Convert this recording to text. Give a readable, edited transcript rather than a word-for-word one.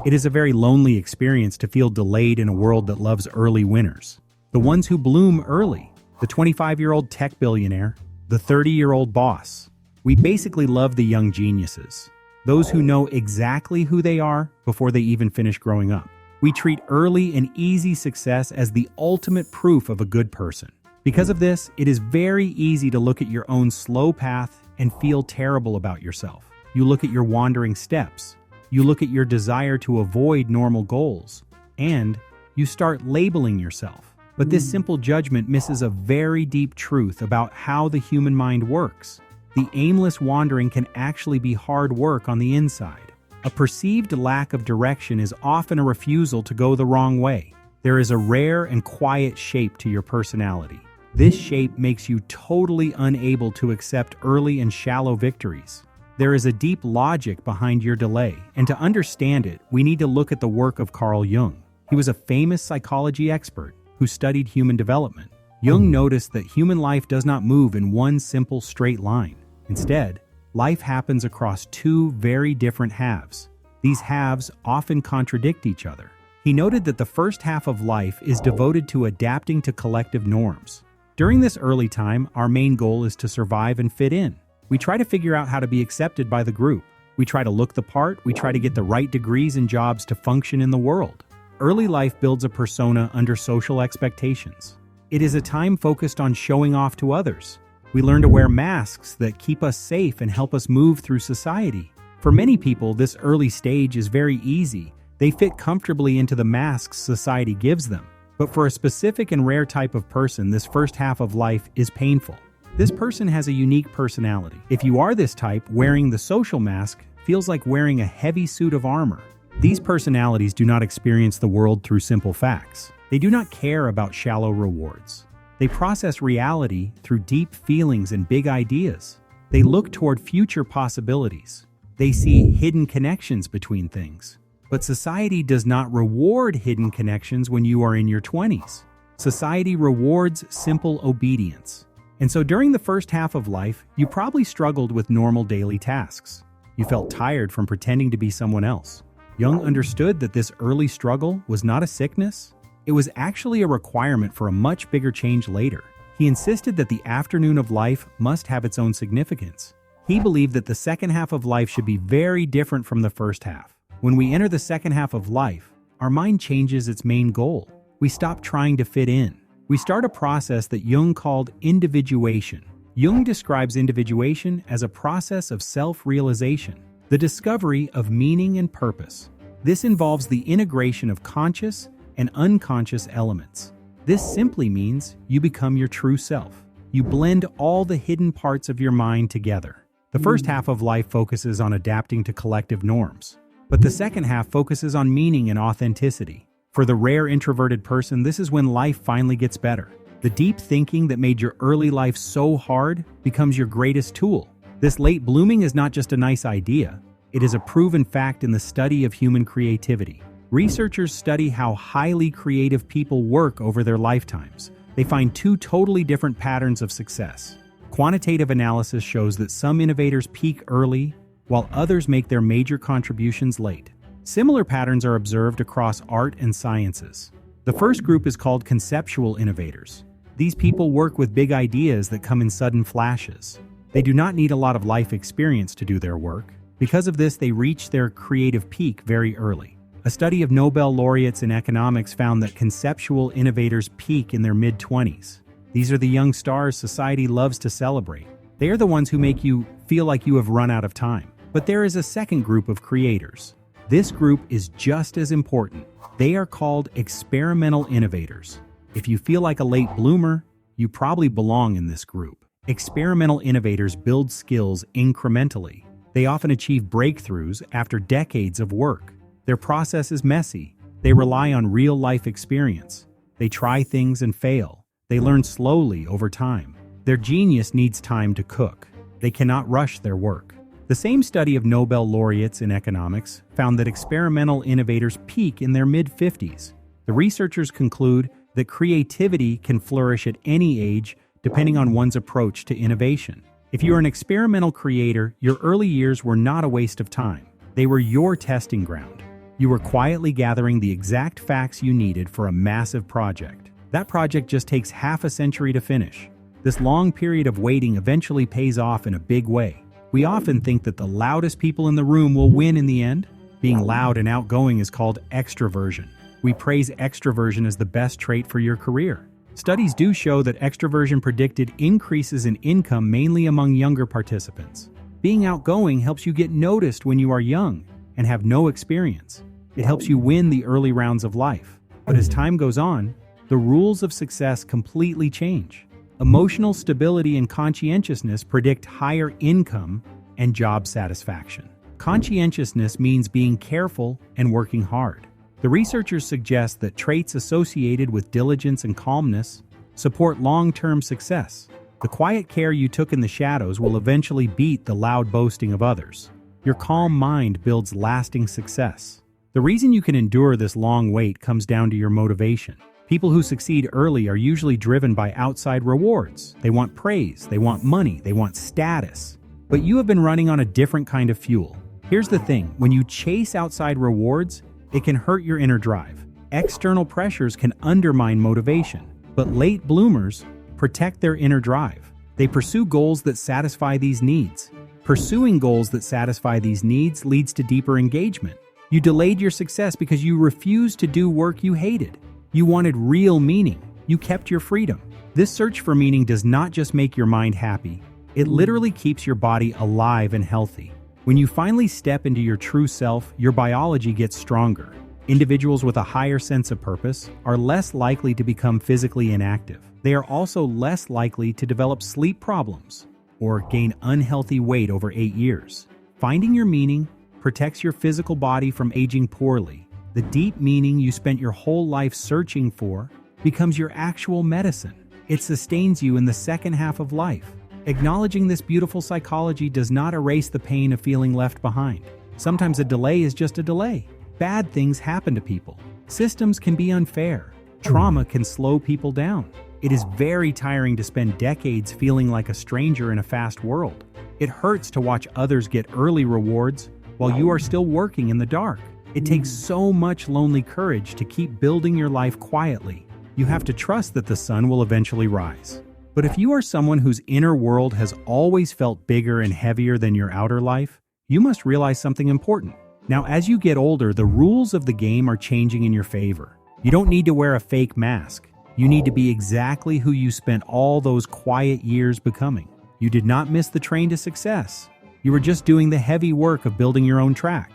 It is a very lonely experience to feel delayed in a world that loves early winners. The ones who bloom early, the 25-year-old tech billionaire, the 30-year-old boss. We basically love the young geniuses, those who know exactly who they are before they even finish growing up. We treat early and easy success as the ultimate proof of a good person. Because of this, it is very easy to look at your own slow path and feel terrible about yourself. You look at your wandering steps. You look at your desire to avoid normal goals, and you start labeling yourself. But this simple judgment misses a very deep truth about how the human mind works. The aimless wandering can actually be hard work on the inside. A perceived lack of direction is often a refusal to go the wrong way. There is a rare and quiet shape to your personality. This shape makes you totally unable to accept early and shallow victories. There is a deep logic behind your delay, and to understand it, we need to look at the work of Carl Jung. He was a famous psychology expert who studied human development. Jung noticed that human life does not move in one simple straight line. Instead, life happens across two very different halves. These halves often contradict each other. He noted that the first half of life is devoted to adapting to collective norms. During this early time, our main goal is to survive and fit in. We try to figure out how to be accepted by the group. We try to look the part. We try to get the right degrees and jobs to function in the world. Early life builds a persona under social expectations. It is a time focused on showing off to others. We learn to wear masks that keep us safe and help us move through society. For many people, this early stage is very easy. They fit comfortably into the masks society gives them. But for a specific and rare type of person, this first half of life is painful. This person has a unique personality. If you are this type, wearing the social mask feels like wearing a heavy suit of armor. These personalities do not experience the world through simple facts. They do not care about shallow rewards. They process reality through deep feelings and big ideas. They look toward future possibilities. They see hidden connections between things. But society does not reward hidden connections when you are in your 20s. Society rewards simple obedience. And so during the first half of life, you probably struggled with normal daily tasks. You felt tired from pretending to be someone else. Jung understood that this early struggle was not a sickness. It was actually a requirement for a much bigger change later. He insisted that the afternoon of life must have its own significance. He believed that the second half of life should be very different from the first half. When we enter the second half of life, our mind changes its main goal. We stop trying to fit in. We start a process that Jung called individuation. Jung describes individuation as a process of self-realization, the discovery of meaning and purpose. This involves the integration of conscious and unconscious elements. This simply means you become your true self. You blend all the hidden parts of your mind together. The first half of life focuses on adapting to collective norms, but the second half focuses on meaning and authenticity. For the rare introverted person, this is when life finally gets better. The deep thinking that made your early life so hard becomes your greatest tool. This late blooming is not just a nice idea. It is a proven fact in the study of human creativity. Researchers study how highly creative people work over their lifetimes. They find two totally different patterns of success. Quantitative analysis shows that some innovators peak early, while others make their major contributions late. Similar patterns are observed across art and sciences. The first group is called conceptual innovators. These people work with big ideas that come in sudden flashes. They do not need a lot of life experience to do their work. Because of this, they reach their creative peak very early. A study of Nobel laureates in economics found that conceptual innovators peak in their mid-20s. These are the young stars society loves to celebrate. They are the ones who make you feel like you have run out of time. But there is a second group of creators. This group is just as important. They are called experimental innovators. If you feel like a late bloomer, you probably belong in this group. Experimental innovators build skills incrementally. They often achieve breakthroughs after decades of work. Their process is messy. They rely on real-life experience. They try things and fail. They learn slowly over time. Their genius needs time to cook. They cannot rush their work. The same study of Nobel laureates in economics found that experimental innovators peak in their mid-50s. The researchers conclude that creativity can flourish at any age depending on one's approach to innovation. If you're an experimental creator, your early years were not a waste of time. They were your testing ground. You were quietly gathering the exact facts you needed for a massive project. That project just takes half a century to finish. This long period of waiting eventually pays off in a big way. We often think that the loudest people in the room will win in the end. Being loud and outgoing is called extroversion. We praise extroversion as the best trait for your career. Studies do show that extroversion predicted increases in income mainly among younger participants. Being outgoing helps you get noticed when you are young and have no experience. It helps you win the early rounds of life. But as time goes on, the rules of success completely change. Emotional stability and conscientiousness predict higher income and job satisfaction. Conscientiousness means being careful and working hard. The researchers suggest that traits associated with diligence and calmness support long-term success. The quiet care you took in the shadows will eventually beat the loud boasting of others. Your calm mind builds lasting success. The reason you can endure this long wait comes down to your motivation. People who succeed early are usually driven by outside rewards. They want praise, they want money, they want status. But you have been running on a different kind of fuel. Here's the thing, when you chase outside rewards, it can hurt your inner drive. External pressures can undermine motivation, but late bloomers protect their inner drive. They pursue goals that satisfy these needs. Pursuing goals that satisfy these needs leads to deeper engagement. You delayed your success because you refused to do work you hated. You wanted real meaning. You kept your freedom. This search for meaning does not just make your mind happy, it literally keeps your body alive and healthy. When you finally step into your true self, your biology gets stronger. Individuals with a higher sense of purpose are less likely to become physically inactive. They are also less likely to develop sleep problems or gain unhealthy weight over 8 years. Finding your meaning protects your physical body from aging poorly. The deep meaning you spent your whole life searching for becomes your actual medicine. It sustains you in the second half of life. Acknowledging this beautiful psychology does not erase the pain of feeling left behind. Sometimes a delay is just a delay. Bad things happen to people. Systems can be unfair. Trauma can slow people down. It is very tiring to spend decades feeling like a stranger in a fast world. It hurts to watch others get early rewards while you are still working in the dark. It takes so much lonely courage to keep building your life quietly. You have to trust that the sun will eventually rise. But if you are someone whose inner world has always felt bigger and heavier than your outer life, you must realize something important. Now, as you get older, the rules of the game are changing in your favor. You don't need to wear a fake mask. You need to be exactly who you spent all those quiet years becoming. You did not miss the train to success. You were just doing the heavy work of building your own track.